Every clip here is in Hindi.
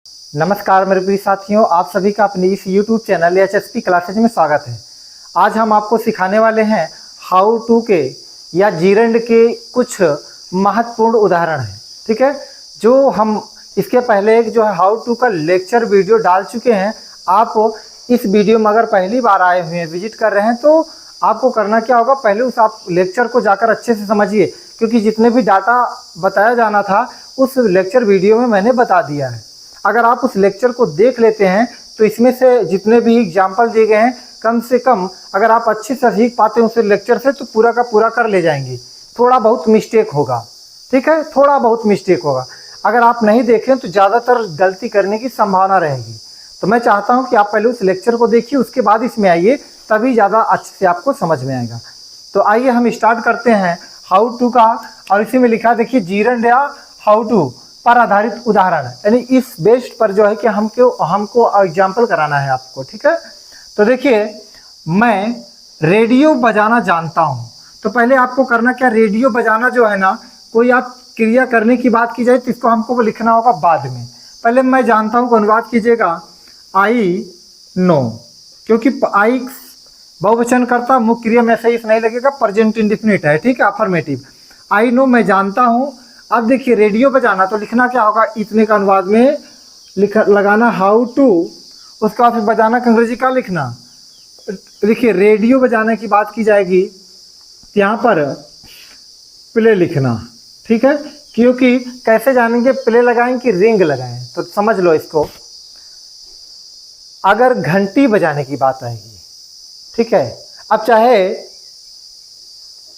नमस्कार मेरे प्रिय साथियों, आप सभी का अपने इस YouTube चैनल HSP क्लासेज में स्वागत है। आज हम आपको सिखाने वाले हैं हाउ टू के या जीरंड के कुछ महत्वपूर्ण उदाहरण हैं। ठीक है, जो हम इसके पहले एक जो है हाउ टू का लेक्चर वीडियो डाल चुके हैं। आप इस वीडियो में अगर पहली बार आए हुए हैं, विजिट कर रहे हैं, तो आपको करना क्या होगा, पहले उस आप लेक्चर को जाकर अच्छे से समझिए, क्योंकि जितने भी डाटा बताया जाना था उस लेक्चर वीडियो में मैंने बता दिया है। अगर आप उस लेक्चर को देख लेते हैं तो इसमें से जितने भी एग्जाम्पल दिए गए हैं, कम से कम अगर आप अच्छे से सीख पाते हैं उस लेक्चर से, तो पूरा का पूरा कर ले जाएंगे। थोड़ा बहुत मिस्टेक होगा, ठीक है, थोड़ा बहुत मिस्टेक होगा। अगर आप नहीं देखें तो ज़्यादातर गलती करने की संभावना रहेगी। तो मैं चाहता हूं कि आप पहले उस लेक्चर को देखिए, उसके बाद इसमें आइए, तभी ज़्यादा अच्छे से आपको समझ में आएगा। तो आइए हम स्टार्ट करते हैं हाउ टू का। और इसी में लिखा देखिए जीरंड या हाउ टू पर आधारित उदाहरण, यानी इस बेस्ड पर जो है कि हमको एग्जाम्पल कराना है आपको। ठीक है, तो देखिए मैं रेडियो बजाना जानता हूँ। तो पहले आपको करना क्या, रेडियो बजाना जो है ना, कोई आप क्रिया करने की बात की जाए तो इसको हमको लिखना होगा बाद में। पहले मैं जानता हूँ को अनुवाद कीजिएगा आई नो, क्योंकि आई बहुवचन करता, मुख्य क्रिया में सही नहीं लगेगा, प्रेजेंट इंडेफिनिट है। ठीक है, अफर्मेटिव। आई नो मैं जानता हूँ। अब देखिए रेडियो बजाना, तो लिखना क्या होगा, इतने का अनुवाद में लगाना हाउ टू, उसके बाद फिर बजाना का अंग्रेजी का लिखना। देखिए रेडियो बजाने की बात की जाएगी तो यहाँ पर प्ले लिखना। ठीक है, क्योंकि कैसे जानेंगे, प्ले लगाएं कि रिंग लगाएं, तो समझ लो इसको। अगर घंटी बजाने की बात आएगी, ठीक है, अब चाहे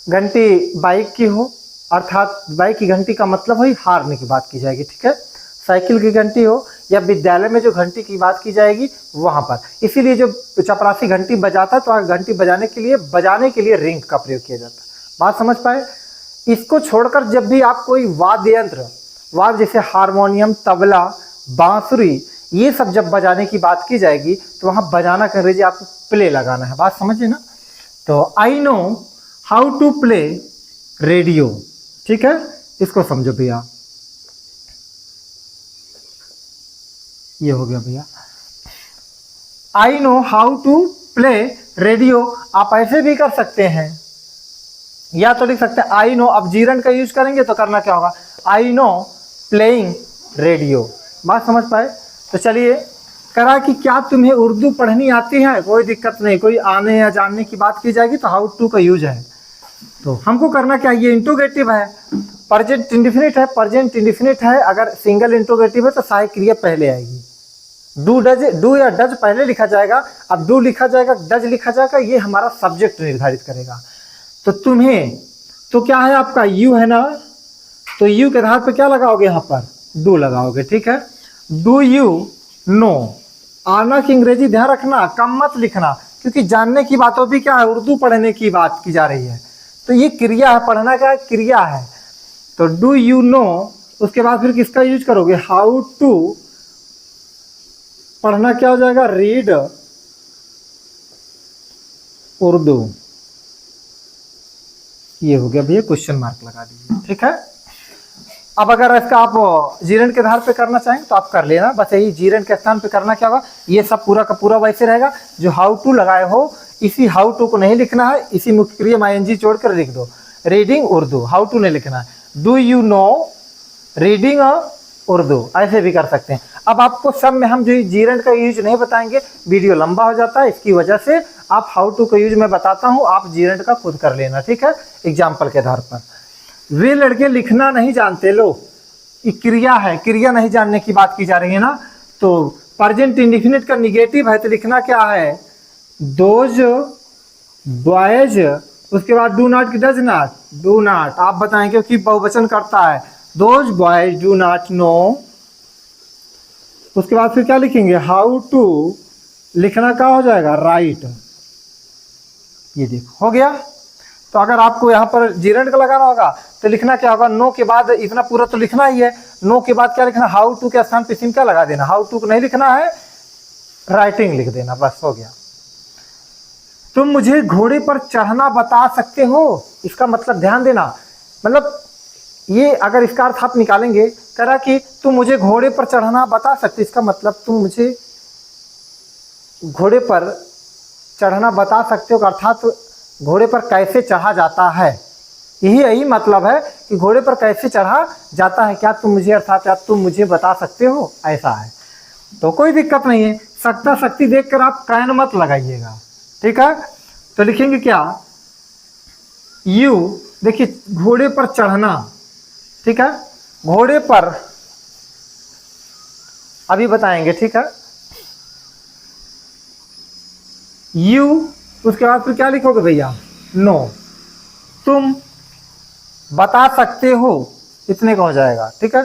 घंटी बाइक की हो, अर्थात बाइक की घंटी का मतलब है हारने की बात की जाएगी। ठीक है, साइकिल की घंटी हो या विद्यालय में जो घंटी की बात की जाएगी वहाँ पर। इसीलिए जो चपरासी घंटी बजाता है तो घंटी बजाने के लिए रिंग का प्रयोग किया जाता है। बात समझ पाए। इसको छोड़कर जब भी आप कोई वाद्य यंत्र, जैसे हारमोनियम, तबला, बांसुरी, ये सब जब बजाने की बात की जाएगी तो वहाँ बजाना का अंग्रेजी आपको प्ले लगाना है। बात समझिए ना। तो I know how to play radio. ठीक है, इसको समझो भैया। ये हो गया भैया, I know how to play radio. आप ऐसे भी कर सकते हैं, या तो लिख सकते हैं आई नो। अब जीरंड का यूज करेंगे तो करना क्या होगा, आई नो प्लेइंग रेडियो। बात समझ पाए। तो चलिए करा कि क्या तुम्हें उर्दू पढ़नी आती है, कोई दिक्कत नहीं, कोई आने या जानने की बात की जाएगी तो हाउ टू का यूज है। तो हमको करना क्या, ये इंट्रोगेटिव है, प्रेजेंट इंडेफिनिट है, प्रेजेंट इंडेफिनिट है। अगर सिंगल इंट्रोगेटिव है तो सहायक क्रिया पहले आएगी। डू या डज पहले लिखा जाएगा। अब डू लिखा जाएगा, डज लिखा जाएगा, ये हमारा सब्जेक्ट निर्धारित करेगा। तो तुम्हें, तो क्या है आपका यू है ना, तो यू के आधार पर क्या लगाओगे, यहाँ पर डू लगाओगे। ठीक है, डू यू नो। आना की अंग्रेजी ध्यान रखना, कम मत लिखना, क्योंकि जानने की बातों भी क्या है, उर्दू पढ़ने की बात की जा रही है। तो ये क्रिया है, पढ़ना क्या है, क्रिया है। तो डू यू नो, उसके बाद फिर किसका यूज करोगे, हाउ टू। पढ़ना क्या हो जाएगा, रीड उर्दू। ये हो गया भैया, क्वेश्चन मार्क लगा दीजिए। ठीक है, अब अगर इसका आप जीरंड के आधार पे करना चाहें तो आप कर लेना। बस यही जीरंड के स्थान पे करना क्या होगा, ये सब पूरा का पूरा वैसे रहेगा जो हाउ टू लगाए हो। इसी हाउ टू को नहीं लिखना है, इसी मुख्य क्रिया में आईएनजी जोड़कर लिख दो, रीडिंग उर्दू। हाउ टू नहीं लिखना है। Do you know reading Urdu, ऐसे भी कर सकते हैं। अब आपको सब में हम जो जीरंड का यूज नहीं बताएंगे, वीडियो लंबा हो जाता है, इसकी वजह से आप हाउ टू का यूज मैं बताता हूँ, आप जीरंड का खुद कर लेना। ठीक है, एग्जाम्पल के आधार पर। वे लड़के लिखना नहीं जानते, लो ये क्रिया है, क्रिया नहीं जानने की बात की जा रही है ना। तो प्रेजेंट इंडेफिनिट का निगेटिव है, तो लिखना क्या है, दोज बॉयज, उसके बाद डू नॉट की डज नॉट, डू नॉट आप बताएं क्योंकि बहुवचन करता है, those boys do not know. उसके बाद फिर क्या लिखेंगे, हाउ टू, लिखना क्या हो जाएगा, राइट। ये देखो हो गया। तो अगर आपको यहाँ पर जीरंड का लगाना होगा तो लिखना क्या होगा, नो के बाद इतना पूरा तो लिखना ही है, नो के बाद क्या लिखना, हाउ टू के स्थान पे सिम क्या लगा देना, हाउ टू को नहीं लिखना है, राइटिंग लिख देना, बस हो गया। तुम मुझे घोड़े पर चढ़ना बता सकते हो, इसका मतलब ध्यान देना, मतलब ये अगर इसका अर्थ आप निकालेंगे, कह रहा कि तुम मुझे घोड़े पर चढ़ना बता सकते, इसका मतलब तुम मुझे घोड़े पर चढ़ना बता सकते हो, अर्थात घोड़े पर कैसे चढ़ा जाता है। यही मतलब है कि घोड़े पर कैसे चढ़ा जाता है, क्या तुम मुझे, अर्थात क्या तुम मुझे बता सकते हो, ऐसा है। तो कोई दिक्कत नहीं है, सकता शक्ति देखकर आप कैन मत लगाइएगा, ठीक है। तो लिखेंगे क्या, यू, देखिए घोड़े पर चढ़ना, ठीक है, घोड़े पर अभी बताएंगे, ठीक है। यू, उसके बाद फिर क्या लिखोगे भैया, नो, तुम बता सकते हो, इतने का हो जाएगा, ठीक है।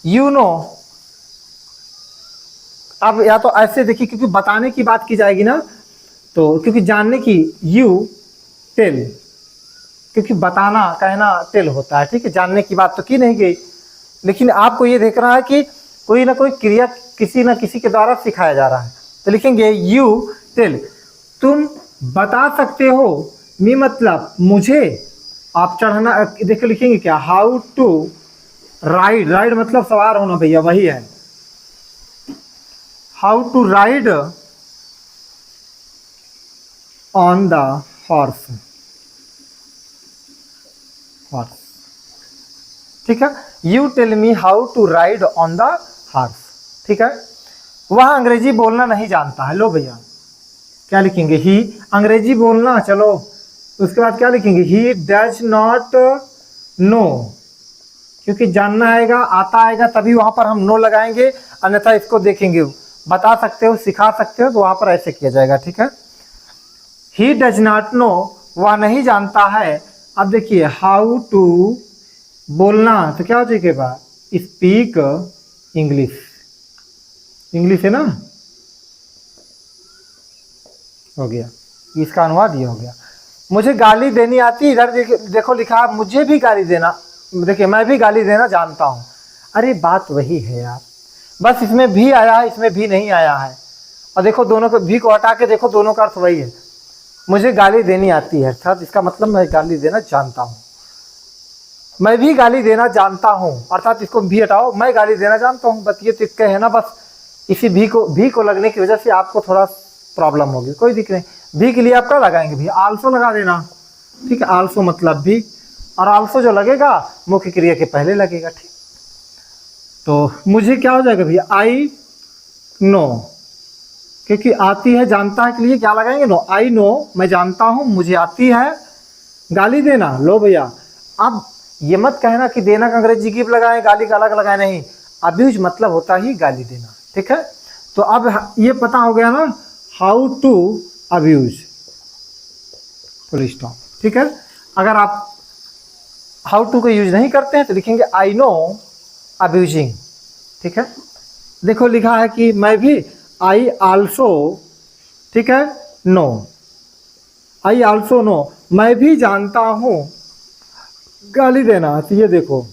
यू नो, अब या तो ऐसे देखिए, क्योंकि बताने की बात की जाएगी ना, तो क्योंकि जानने की यू टेल, क्योंकि बताना कहना टेल होता है, ठीक है। जानने की बात तो की नहीं गई, लेकिन आपको ये देखना है कि कोई ना कोई क्रिया किसी न किसी के द्वारा सिखाया जा रहा है। तो लिखेंगे यू टेल, तुम बता सकते हो, मी मतलब मुझे, आप चढ़ना, देखो लिखेंगे क्या, हाउ टू राइड, राइड मतलब सवार होना भैया, वही है, how to ride on the horse, horse, ठीक है। You tell me how to ride on the horse, ठीक है। वह अंग्रेजी बोलना नहीं जानता है, लो भैया क्या लिखेंगे, ही, अंग्रेजी बोलना, चलो उसके बाद क्या लिखेंगे, ही डज नॉट नो, क्योंकि जानना आएगा, आता आएगा तभी वहां पर हम नो लगाएंगे, अन्यथा इसको देखेंगे, बता सकते हो, सिखा सकते हो, तो वहां पर ऐसे किया जाएगा, ठीक है। ही डज नॉट नो, वह नहीं जानता है। अब देखिए हाउ टू बोलना, तो क्या हो जाएगा, स्पीक इंग्लिश, इंग्लिश है ना, हो गया, इसका अनुवाद ये हो गया। मुझे गाली देनी आती, इधर देखो लिखा, मुझे भी गाली देना, देखिए मैं भी गाली देना जानता हूँ। अरे बात वही है यार, बस इसमें भी आया है, इसमें भी नहीं आया है, और देखो दोनों को, भी को हटा के देखो, दोनों का अर्थ वही है, मुझे गाली देनी आती है, अर्थात इसका मतलब मैं गाली देना जानता हूँ, मैं भी गाली देना जानता हूँ, अर्थात इसको भी हटाओ, मैं गाली देना जानता हूँ, बस ये तिक्के है ना, बस इसी भी को लगने की वजह से आपको थोड़ा प्रॉब्लम होगी, कोई दिक्कत नहीं। भी के लिए आप क्या लगाएंगे, भी आल्सो लगा देना, ठीक है, आल्सो मतलब भी, और आल्सो जो लगेगा मुख्य क्रिया के पहले लगेगा, ठीक। तो मुझे क्या हो जाएगा भैया, आई नो, क्योंकि आती है, जानता है के लिए क्या लगाएंगे, नो, आई नो, मैं जानता हूँ, मुझे आती है गाली देना। लो भैया, अब ये मत कहना कि देना का अंग्रेजी गिव लगाए, गाली का अलग लगाए, नहीं, अब्यूज मतलब होता ही गाली देना, ठीक है। तो अब ये पता हो गया ना, how to abuse, full stop, ठीक है। अगर आप हाउ टू को यूज नहीं करते हैं तो लिखेंगे आई नो अब्यूजिंग, ठीक है। देखो लिखा है कि मैं भी, आई आल्सो, ठीक है, नो, आई आल्सो नो, मैं भी जानता हूँ गाली देना। तो ये देखो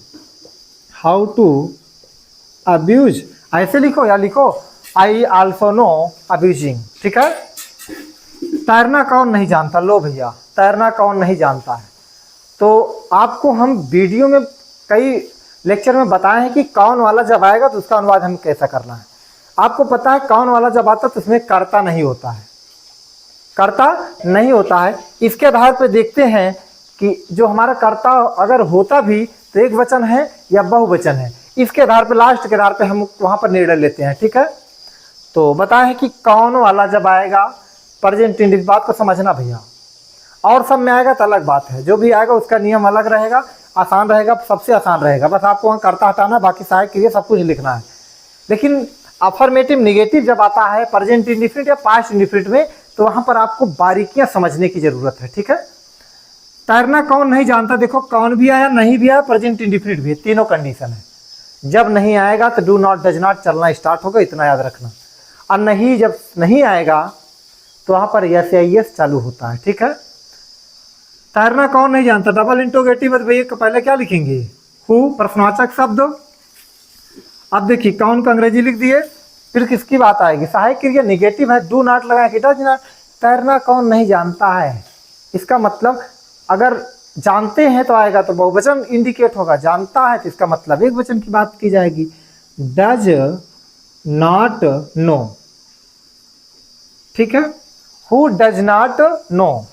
हाउ टू अब्यूज, ऐसे लिखो या लिखो आई आल्सो नो अब्यूजिंग, ठीक है। तैरना कौन नहीं जानता, लो भैया तैरना कौन नहीं जानता है। तो आपको हम वीडियो में कई लेक्चर में बताए हैं कि कौन वाला जब आएगा तो उसका अनुवाद हमें कैसा करना है। आपको पता है कौन वाला जब आता है तो उसमें कर्ता नहीं होता है, कर्ता नहीं होता है। इसके आधार पर देखते हैं कि जो हमारा कर्ता अगर होता भी तो एक वचन है या बहुवचन है, इसके आधार पर, लास्ट के आधार पर हम वहाँ पर निर्णय लेते हैं, ठीक है। तो बताएं कि कौन वाला जब आएगा प्रेजेंट टेंस, इस बात को समझना भैया, और सब में आएगा तो अलग बात है, जो भी आएगा उसका नियम अलग रहेगा, आसान रहेगा, सबसे आसान रहेगा, बस आपको वहाँ कर्ता हटाना, बाकी सहायक क्रिया सब कुछ लिखना है। लेकिन अफर्मेटिव निगेटिव जब आता है प्रेजेंट इंडिफिनिट या पास्ट इंडिफिनिट में, तो वहाँ पर आपको बारीकियाँ समझने की जरूरत है, ठीक है। तैरना कौन नहीं जानता, देखो कौन भी आया, नहीं भी आया, प्रेजेंट इंडिफिनिट भी, तीनों कंडीशन है। जब नहीं आएगा तो डू नॉट डज नॉट चलना स्टार्ट होगा, इतना याद रखना, और नहीं, जब नहीं आएगा तो वहाँ पर यस या यस चालू होता है, ठीक है। तैरना कौन नहीं जानता, डबल इंटरोगेटिव है भैया, पहले क्या लिखेंगे, हु, प्रश्नवाचक शब्द। अब देखिए कौन का अंग्रेजी लिख दिए, फिर किसकी बात आएगी, सहायक क्रिया निगेटिव है, डू नॉट लगाए कि डज नॉट। तैरना कौन नहीं जानता है, इसका मतलब अगर जानते हैं तो आएगा तो बहुवचन इंडिकेट होगा, जानता है तो इसका मतलब एक वचन की बात की जाएगी। डज नॉट नो, ठीक है, हु डज नॉट नो,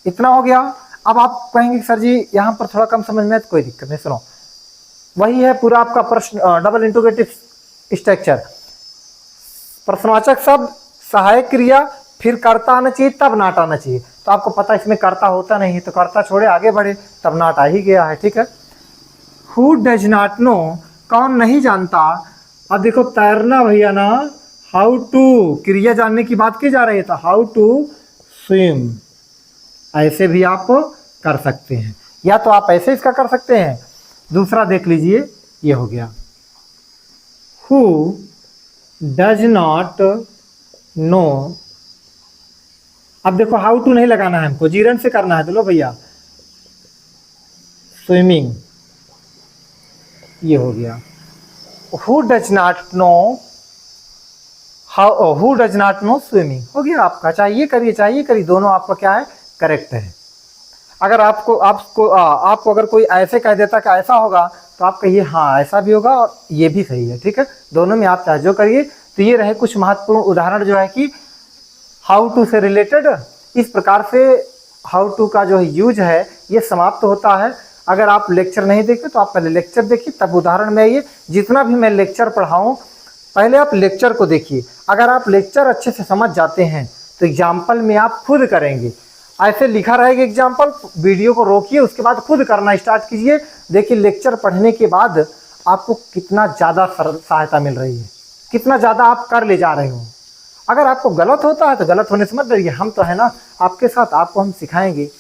इतना हो गया। अब आप कहेंगे सर जी यहां पर थोड़ा कम समझ में है, तो कोई दिक्कत नहीं, सुनो, वही है पूरा आपका प्रश्न, डबल इंट्रोगेटिव स्ट्रक्चर। प्रश्नवाचक शब्द, सहायक क्रिया, फिर कर्ता आना चाहिए, तब नाट आना चाहिए। तो आपको पता इसमें कर्ता होता नहीं है, तो कर्ता छोड़े आगे बढ़े, तब नाट आ ही गया है, ठीक है। हु डज नॉट नो, कौन नहीं जानता। अब देखो तैरना भैया ना, हाउ टू, क्रिया जानने की बात की जा रही है, तो हाउ टू स्विम, ऐसे भी आप कर सकते हैं, या तो आप ऐसे इसका कर सकते हैं। दूसरा देख लीजिए, ये हो गया हु डज नॉट नो। अब देखो हाउ टू नहीं लगाना है हमको, जीरन से करना है, तो लो भैया स्विमिंग, ये हो गया। Who does not know how, who does not know swimming, हो गया आपका। चाहिए करिए, दोनों आपका क्या है, करेक्ट है। अगर आपको अगर कोई ऐसे कह देता कि ऐसा होगा, तो आप कहिए हाँ ऐसा भी होगा और ये भी सही है, ठीक है। दोनों में आप चाहे जो करिए। तो ये रहे कुछ महत्वपूर्ण उदाहरण जो है कि हाउ टू से रिलेटेड। इस प्रकार से हाउ टू का जो यूज है ये समाप्त होता है। अगर आप लेक्चर नहीं देखे तो आप पहले लेक्चर देखिए, तब उदाहरण में आइए। जितना भी मैं लेक्चर पढ़ाऊँ, पहले आप लेक्चर को देखिए। अगर आप लेक्चर अच्छे से समझ जाते हैं तो एग्जाम्पल में आप खुद करेंगे। ऐसे लिखा रहेगा एग्जाम्पल, वीडियो को रोकिए, उसके बाद खुद करना स्टार्ट कीजिए। देखिए लेक्चर पढ़ने के बाद आपको कितना ज़्यादा सहायता मिल रही है, कितना ज़्यादा आप कर ले जा रहे हो। अगर आपको गलत होता है तो गलत होने से मत डरिए, हम तो है ना आपके साथ, आपको हम सिखाएंगे,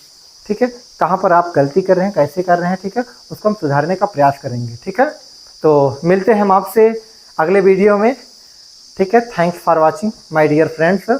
ठीक है। कहाँ पर आप गलती कर रहे हैं, कैसे कर रहे हैं, ठीक है, उसको हम सुधारने का प्रयास करेंगे, ठीक है। तो मिलते हैं हम आपसे अगले वीडियो में, ठीक है। Thanks for watching my dear friends.